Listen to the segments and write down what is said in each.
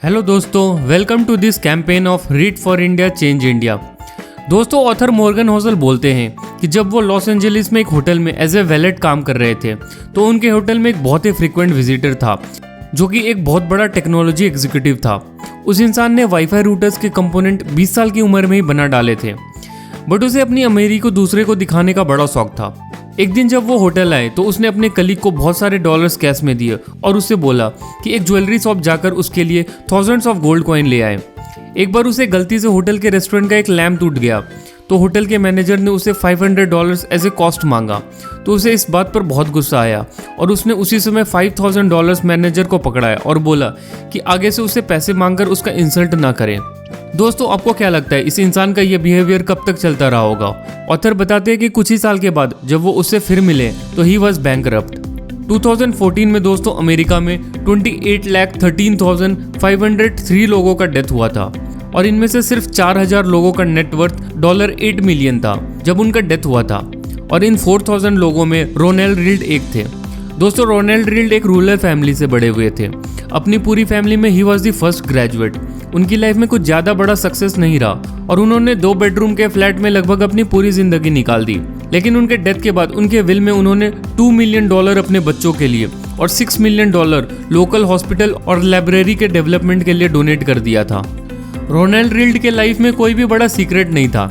Hello दोस्तों, welcome to this campaign of read for India change India. दोस्तों, author Morgan Housel बोलते हैं कि जब वो लॉस एंजलिस में एक होटल में एज ए वैलेट काम कर रहे थे तो उनके होटल में एक बहुत ही फ्रिक्वेंट विजिटर था जो कि एक बहुत बड़ा टेक्नोलॉजी एग्जीक्यूटिव था। उस इंसान ने वाईफाई रूटर्स के कंपोनेंट 20 साल की उम्र में ही बना डाले थे, बट उसे अपनी अमीरी को दूसरे को दिखाने का बड़ा शौक था। एक दिन जब वो होटल आए तो उसने अपने कलीग को बहुत सारे डॉलर्स कैश में दिए और उससे बोला कि एक ज्वेलरी शॉप जाकर उसके लिए थाउजेंड्स ऑफ गोल्ड कॉइन ले आए। एक बार उसे गलती से होटल के रेस्टोरेंट का एक लैम्प टूट गया तो होटल के मैनेजर ने उसे $500 एज ए कॉस्ट मांगा, तो उसे इस बात पर बहुत गुस्सा आया और उसने उसी समय $5000 मैनेजर को पकड़ाया और बोला कि आगे से उसे पैसे मांगकर उसका इंसल्ट ना करें। दोस्तों, आपको क्या लगता है इस इंसान का ये बिहेवियर कब तक चलता रहा होगा? ऑथर बताते हैं कि कुछ ही साल के बाद जब वो उससे फिर मिले तो ही वॉज बैंकरप्ट। 2014 में दोस्तों अमेरिका में 28,13,503 लोगों का डेथ हुआ था और इनमें से सिर्फ 4000 लोगों का नेटवर्थ $8 मिलियन था जब उनका डेथ हुआ था, और इन 4000 लोगों में रोनाल्ड रीड एक थे। दोस्तों, रोनाल्ड रीड एक रूरल फैमिली से बड़े हुए थे। अपनी पूरी फैमिली में ही वॉज द फर्स्ट ग्रेजुएट। उनकी लाइफ में कुछ ज़्यादा बड़ा सक्सेस नहीं रहा और उन्होंने 2 बेडरूम के फ्लैट में लगभग अपनी पूरी जिंदगी निकाल दी। लेकिन उनके डेथ के बाद उनके विल में उन्होंने $2 मिलियन अपने बच्चों के लिए और $6 मिलियन लोकल हॉस्पिटल और लाइब्रेरी के डेवलपमेंट के लिए डोनेट कर दिया था। रोनाल्ड रीड के लाइफ में कोई भी बड़ा सीक्रेट नहीं था,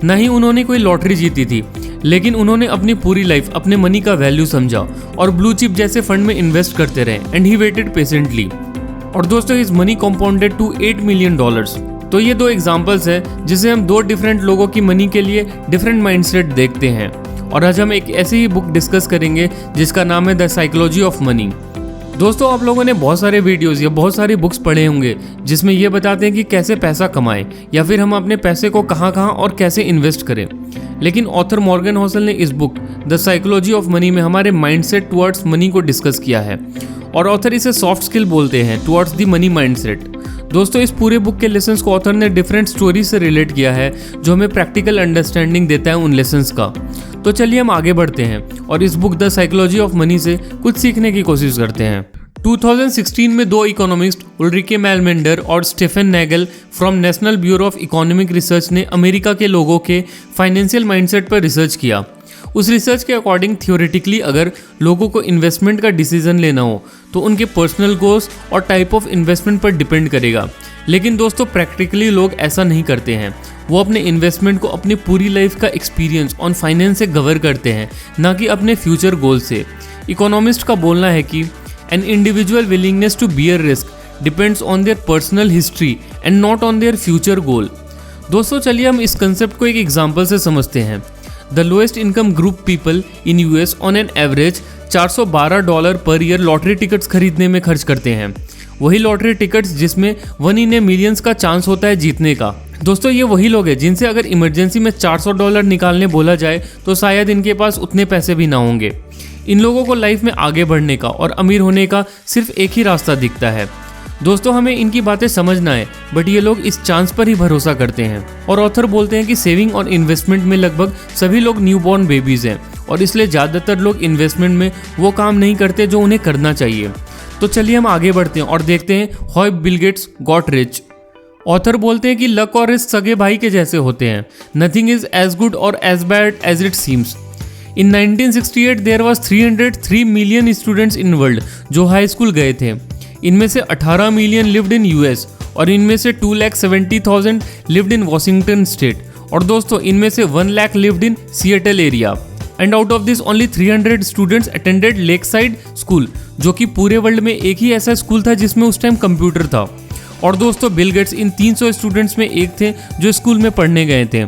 न ही उन्होंने कोई लॉटरी जीती थी, लेकिन उन्होंने अपनी पूरी लाइफ अपने मनी का वैल्यू समझा और ब्लू चिप जैसे फंड में इन्वेस्ट करते रहे एंड ही वेटेड पेशेंटली। और दोस्तों, his money compounded to $8 million. तो ये 2 एग्जांपल्स है जिसे हम 2 डिफरेंट लोगों की मनी के लिए डिफरेंट माइंडसेट देखते हैं। और आज हम एक ऐसी ही बुक डिस्कस करेंगे जिसका नाम है द साइकोलॉजी ऑफ मनी। दोस्तों, आप लोगों ने बहुत सारे वीडियोस या बहुत सारी बुक्स पढ़े होंगे जिसमें ये बताते हैं कि कैसे पैसा कमाएं या फिर हम अपने पैसे को कहाँ और कैसे इन्वेस्ट करें। लेकिन ऑथर मॉर्गन होसल ने इस book the psychology of money में हमारे माइंडसेट टुवर्ड्स मनी को डिस्कस किया है और ऑथर इसे सॉफ्ट स्किल बोलते हैं टुवर्ड्स द मनी माइंडसेट। दोस्तों, इस पूरे बुक के लेसन्स को ऑथर ने डिफरेंट स्टोरी से रिलेट किया है जो हमें प्रैक्टिकल अंडरस्टैंडिंग देता है उन लेसन्स का। तो चलिए हम आगे बढ़ते हैं और इस book the psychology of money से कुछ सीखने की कोशिश करते हैं। 2016 में 2 इकोनॉमिस्ट उल्रिके मैलमेंडर और Stefan Nagel from National Bureau of Economic Research ने अमेरिका के लोगों के फाइनेंशियल माइंडसेट पर रिसर्च किया। उस रिसर्च के अकॉर्डिंग थियोरेटिकली अगर लोगों को इन्वेस्टमेंट का डिसीजन लेना हो तो उनके पर्सनल गोल्स और टाइप ऑफ इन्वेस्टमेंट पर डिपेंड करेगा। लेकिन दोस्तों, प्रैक्टिकली लोग ऐसा नहीं करते हैं। वो अपने इन्वेस्टमेंट को अपनी पूरी लाइफ का एक्सपीरियंस ऑन फाइनेंस से कवर करते हैं, ना कि अपने फ्यूचर गोल से। इकोनॉमिस्ट का बोलना है कि an individual willingness to bear risk depends on their personal history and not on their future goal. दोस्तों, चलिए हम इस कंसेप्ट को एक एग्जाम्पल से समझते हैं। The lowest income group people in US on an average $412 per year lottery tickets खरीदने में खर्च करते हैं। वही लॉटरी टिकट्स जिसमें 1 इन ए मिलियंस का चांस होता है जीतने का। दोस्तों, ये वही लोग हैं जिनसे अगर इमरजेंसी में $400 निकालने बोला जाए तो शायद इनके पास उतने पैसे भी ना होंगे। इन लोगों को लाइफ में आगे बढ़ने का और अमीर होने का सिर्फ एक ही रास्ता दिखता है। दोस्तों, हमें इनकी बातें समझना है, बट ये लोग इस चांस पर ही भरोसा करते हैं। और ऑथर बोलते हैं कि सेविंग और इन्वेस्टमेंट में लगभग सभी लोग न्यूबॉर्न बेबीज हैं और इसलिए ज़्यादातर लोग इन्वेस्टमेंट में वो काम नहीं करते जो उन्हें करना चाहिए। तो चलिए हम आगे बढ़ते हैं और देखते हैं how Bill Gates got rich. Author बोलते हैं कि लक और रिस्क सगे भाई के जैसे होते हैं। नथिंग इज एज गुड और as bad as it seems. In 1968 there was 303 million students in world जो हाई स्कूल गए थे। इनमें से 18 मिलियन लिव्ड इन यूएस और इनमें से 2,70,000 लिव्ड इन वॉशिंगटन स्टेट, और दोस्तों इनमें से 1 lakh lived in Seattle area. And out of this only 300 students attended lake side school, जो कि पूरे वर्ल्ड में एक ही ऐसा स्कूल था जिसमें उस टाइम कंप्यूटर था। और दोस्तों, बिल गेट्स इन 300 स्टूडेंट्स में एक थे जो स्कूल में पढ़ने गए थे।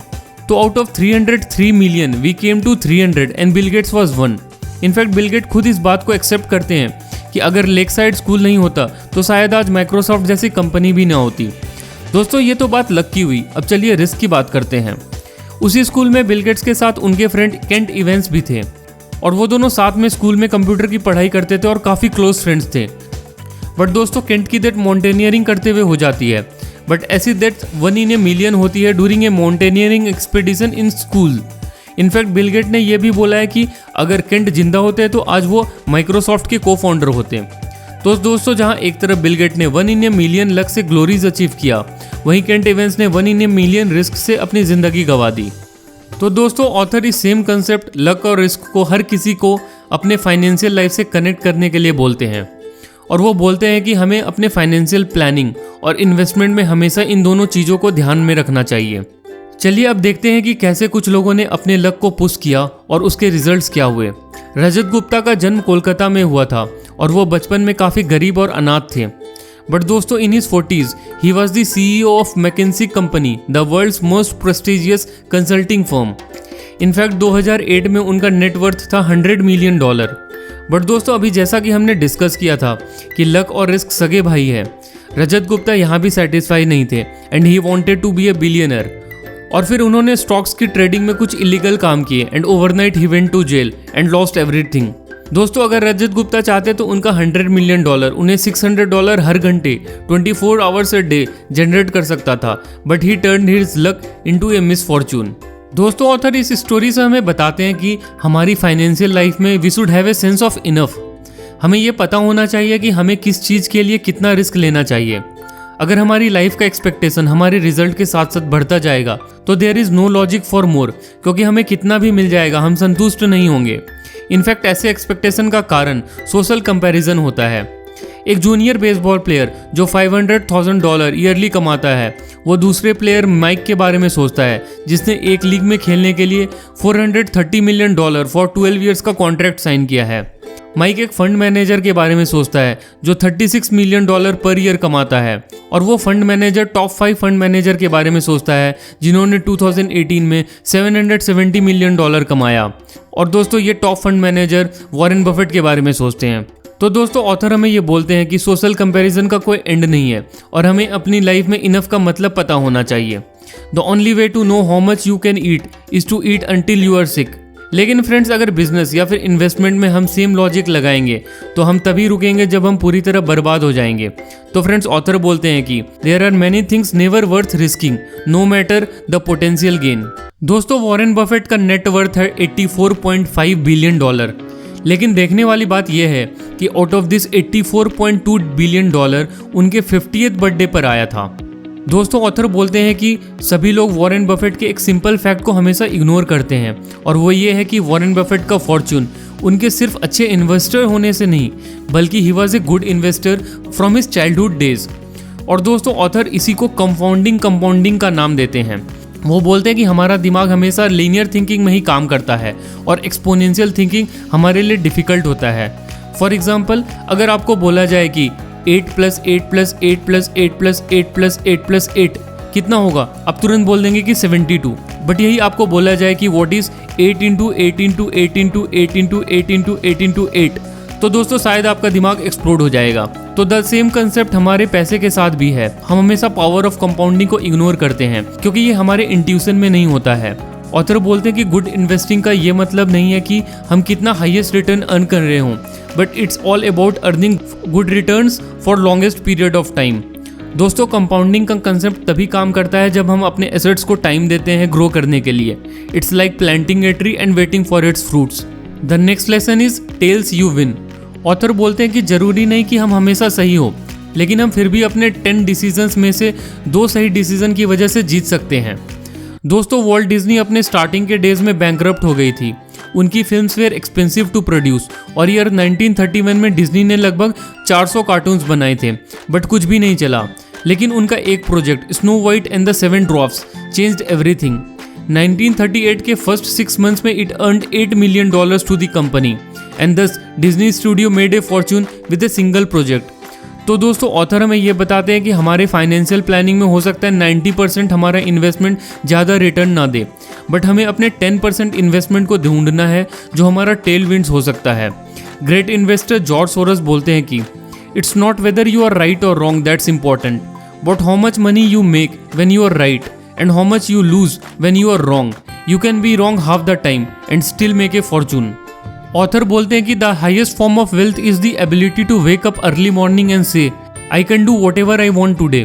तो out of 303 million we came to 300 and Bill Gates was 1। In fact Bill Gates खुद इस बात को एक्सेप्ट करते हैं कि अगर लेक साइड स्कूल नहीं होता तो शायद आज माइक्रोसॉफ्ट जैसी कंपनी भी ना होती। दोस्तों, ये तो बात लक की हुई। अब चलिए रिस्क की बात करते हैं। उसी स्कूल में बिल गेट्स के साथ उनके फ्रेंड केंट इवेंस भी थे और वो दोनों साथ में स्कूल में कंप्यूटर की पढ़ाई करते थे और काफ़ी क्लोज फ्रेंड्स थे। बट दोस्तों, केंट की डेथ माउंटेनियरिंग करते हुए हो जाती है, बट ऐसी डेथ 1 इन ए मिलियन होती है during a mountaineering expedition in school. In fact Bill Gates ने यह भी बोला है कि अगर केंट जिंदा होते तो आज वो माइक्रोसॉफ्ट के को फाउंडर होते। तो दोस्तों जहां एक तरफ बिल गेट ने 1 इन ए मिलियन लक से ग्लोरीज अचीव किया, वहीं केंट एवंस ने 1 इन ए मिलियन रिस्क से अपनी जिंदगी गंवा दी। तो दोस्तों ऑथर इस सेम कंसेप्ट लक और रिस्क को हर किसी को अपने फाइनेंशियल लाइफ से कनेक्ट करने के लिए बोलते हैं, और वो बोलते हैं कि हमें अपने फाइनेंशियल प्लानिंग और इन्वेस्टमेंट में हमेशा इन दोनों चीज़ों को ध्यान में रखना चाहिए। चलिए अब देखते हैं कि कैसे कुछ लोगों ने अपने लक को पुश किया और उसके रिजल्ट्स क्या हुए। रजत गुप्ता का जन्म कोलकाता में हुआ था और वो बचपन में काफ़ी गरीब और अनाथ थे। बट दोस्तों in his 40s he was the CEO of McKinsey company, the world's most prestigious consulting firm. In fact 2008 में उनका नेटवर्थ था $100 मिलियन। बट दोस्तों अभी जैसा कि हमने डिस्कस किया था कि लक और रिस्क सगे भाई है, रजत गुप्ता यहाँ भी सेटिस्फाई नहीं थे and he wanted to be a billionaire. और फिर उन्होंने स्टॉक्स की ट्रेडिंग में कुछ इलीगल काम किए and overnight he went to jail and lost everything. दोस्तों अगर रजत गुप्ता चाहते तो उनका $100 मिलियन उन्हें $600 हर घंटे 24 आवर्स अ डे जनरेट कर सकता था, but he turned his luck into a misfortune. दोस्तों ऑथर इस स्टोरी से हमें बताते हैं कि हमारी फाइनेंशियल लाइफ में we should have a sense of enough. हमें ये पता होना चाहिए कि हमें किस चीज़ के लिए कितना रिस्क लेना चाहिए। अगर हमारी लाइफ का एक्सपेक्टेशन हमारे रिजल्ट के साथ साथ बढ़ता जाएगा तो there is no logic for more, क्योंकि हमें कितना भी मिल जाएगा हम संतुष्ट नहीं होंगे। इनफैक्ट ऐसे एक्सपेक्टेशन का कारण सोशल कंपैरिजन होता है। एक जूनियर बेसबॉल प्लेयर जो $500,000 ईयरली कमाता है, वो दूसरे प्लेयर माइक के बारे में सोचता है जिसने एक लीग में खेलने के लिए $430 मिलियन फॉर 12 ईयर्स का कॉन्ट्रैक्ट साइन किया है। माइक एक फंड मैनेजर के बारे में सोचता है जो $36 मिलियन पर ईयर कमाता है, और वो fund manager top 5 fund manager के बारे में सोचता है जिन्होंने 2018 में $770 मिलियन कमाया। और दोस्तों ये top fund manager Warren Buffett के बारे में सोचते हैं। तो दोस्तों ऑथर हमें ये बोलते हैं कि सोशल कंपैरिजन का कोई एंड नहीं है और हमें अपनी लाइफ में इनफ का मतलब पता होना चाहिए। The only way to know how much you can eat is to eat until you are sick. लेकिन फ्रेंड्स अगर बिजनेस या फिर इन्वेस्टमेंट में हम सेम लॉजिक लगाएंगे तो हम तभी रुकेंगे जब हम पूरी तरह बर्बाद हो जाएंगे। तो फ्रेंड्स ऑथर बोलते हैं कि there are many things never worth risking no matter the potential gain. दोस्तों वॉरेन बफेट का नेट वर्थ है $84.5 बिलियन, लेकिन देखने वाली बात यह है कि आउट ऑफ दिस $84.2 बिलियन उनके 50th बर्थडे पर आया था। दोस्तों ऑथर बोलते हैं कि सभी लोग वॉरेन बफेट के एक सिंपल फैक्ट को हमेशा इग्नोर करते हैं, और वो ये है कि वॉरेन बफेट का फॉर्चून उनके सिर्फ अच्छे इन्वेस्टर होने से नहीं बल्कि he was a good investor from his childhood days. और दोस्तों ऑथर इसी को कंपाउंडिंग का नाम देते हैं। वो बोलते हैं कि हमारा दिमाग हमेशा लीनियर थिंकिंग में ही काम करता है और एक्सपोनेंशियल थिंकिंग हमारे लिए डिफ़िकल्ट होता है। फॉर एग्जाम्पल अगर आपको बोला जाए कि 8 + 8 + 8 + 8 + 8 + 8 + 8 कितना होगा, आप तुरंत बोल देंगे कि 72। बट यही आपको बोला जाए कि व्हाट इज़ 8 × 8 × 8 × 8 × 8 × 8 × 8, तो दोस्तों शायद आपका दिमाग एक्सप्लोड हो जाएगा। तो द सेम कंसेप्ट हमारे पैसे के साथ भी है। हम हमेशा पावर ऑफ कंपाउंडिंग को इग्नोर करते हैं क्योंकि ये हमारे इंट्यूशन में नहीं होता है। ऑथर बोलते हैं कि गुड इन्वेस्टिंग का ये मतलब नहीं है कि हम कितना हाईएस्ट रिटर्न अर्न कर रहे हों, but it's all about earning good returns for longest period of time. दोस्तों कंपाउंडिंग का कंसेप्ट तभी काम करता है जब हम अपने एसेट्स को टाइम देते हैं ग्रो करने के लिए। It's like planting a tree and waiting for its fruits. The next lesson is tells you win. Author बोलते हैं कि जरूरी नहीं कि हम हमेशा सही हो, लेकिन हम फिर भी अपने 10 डिसीजंस में से 2 सही डिसीजन की वजह से जीत सकते हैं। दोस्तों वॉल्ट डिज्नी अपने स्टार्टिंग के डेज में बैंकरप्ट हो गई थी। उनकी films were expensive to produce और ईयर 1931 में डिज्नी ने लगभग 400 कार्टून्स बनाए थे, बट कुछ भी नहीं चला। लेकिन उनका एक project snow white and the 7 dwarfs changed everything. 1938 के फर्स्ट 6 मंथ्स में it earned $8 million to the company and thus Disney studio made a fortune with a single project. तो दोस्तों ऑथर हमें ये बताते हैं कि हमारे फाइनेंशियल प्लानिंग में हो सकता है 90% हमारा इन्वेस्टमेंट ज़्यादा रिटर्न ना दे, बट हमें अपने 10% इन्वेस्टमेंट को ढूंढना है जो हमारा टेल विंड्स हो सकता है। ग्रेट इन्वेस्टर जॉर्ज सोरस बोलते हैं कि it's not whether you are right और wrong that's important, but how much money you make when you are right and how much you lose when you are wrong. You can be wrong half the time and still make a fortune. Author बोलते हैं कि the highest form of wealth is the ability to wake up early morning and say I can do whatever I want today.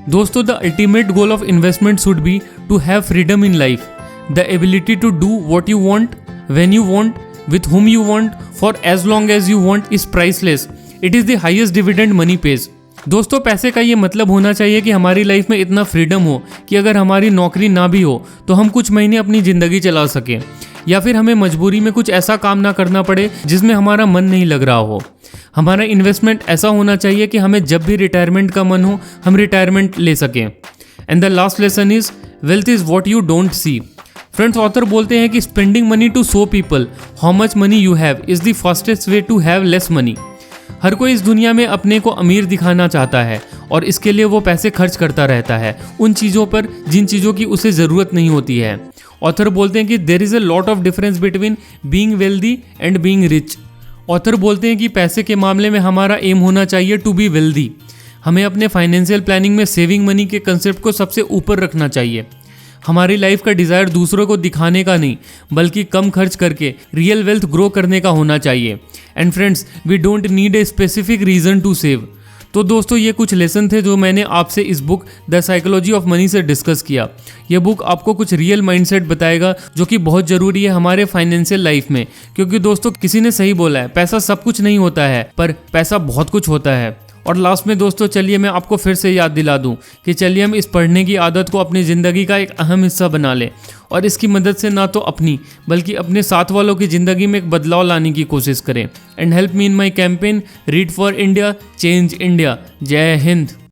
दोस्तों the ultimate goal of investment should be to have freedom in life, the ability to do what you want, when you want, with whom you want, for as long as you want is priceless it is the highest dividend money page. दोस्तों, पैसे का ये मतलब होना चाहिए कि हमारी life में इतना फ्रीडम हो कि अगर हमारी नौकरी ना भी हो तो हम कुछ महीने अपनी ज़िंदगी चला सकें, या फिर हमें मजबूरी में कुछ ऐसा काम ना करना पड़े जिसमें हमारा मन नहीं लग रहा हो। हमारा इन्वेस्टमेंट ऐसा होना चाहिए कि हमें जब भी रिटायरमेंट का मन हो हम रिटायरमेंट ले सकें। And the last lesson is wealth is what you don't see. Friends, author बोलते हैं कि spending money to show people how much money you have is the fastest way to have less money. हर कोई इस दुनिया में अपने को अमीर दिखाना चाहता है और इसके लिए वो पैसे खर्च करता रहता है उन चीज़ों पर जिन चीज़ों की उसे ज़रूरत नहीं होती है। ऑथर बोलते हैं कि there is a lot of difference between being wealthy and being rich. Author बोलते हैं कि पैसे के मामले में हमारा एम होना चाहिए टू बी वेल्दी। हमें अपने फाइनेंशियल प्लानिंग में सेविंग मनी के कंसेप्ट को सबसे ऊपर रखना चाहिए। हमारी लाइफ का डिज़ायर दूसरों को दिखाने का नहीं बल्कि कम खर्च करके रियल वेल्थ ग्रो करने का होना चाहिए। And friends, we don't need a specific reason to save. तो दोस्तों, ये कुछ लेसन थे जो मैंने आपसे इस book the psychology of money से डिस्कस किया। ये बुक आपको कुछ रियल माइंडसेट बताएगा जो कि बहुत ज़रूरी है हमारे फाइनेंशियल लाइफ में, क्योंकि दोस्तों किसी ने सही बोला है, पैसा सब कुछ नहीं होता है पर पैसा बहुत कुछ होता है। और लास्ट में दोस्तों, चलिए मैं आपको फिर से याद दिला दूं कि चलिए हम इस पढ़ने की आदत को अपनी ज़िंदगी का एक अहम हिस्सा बना लें और इसकी मदद से ना तो अपनी बल्कि अपने साथ वालों की ज़िंदगी में एक बदलाव लाने की कोशिश करें। And help me in my campaign read for India change India. जय हिंद।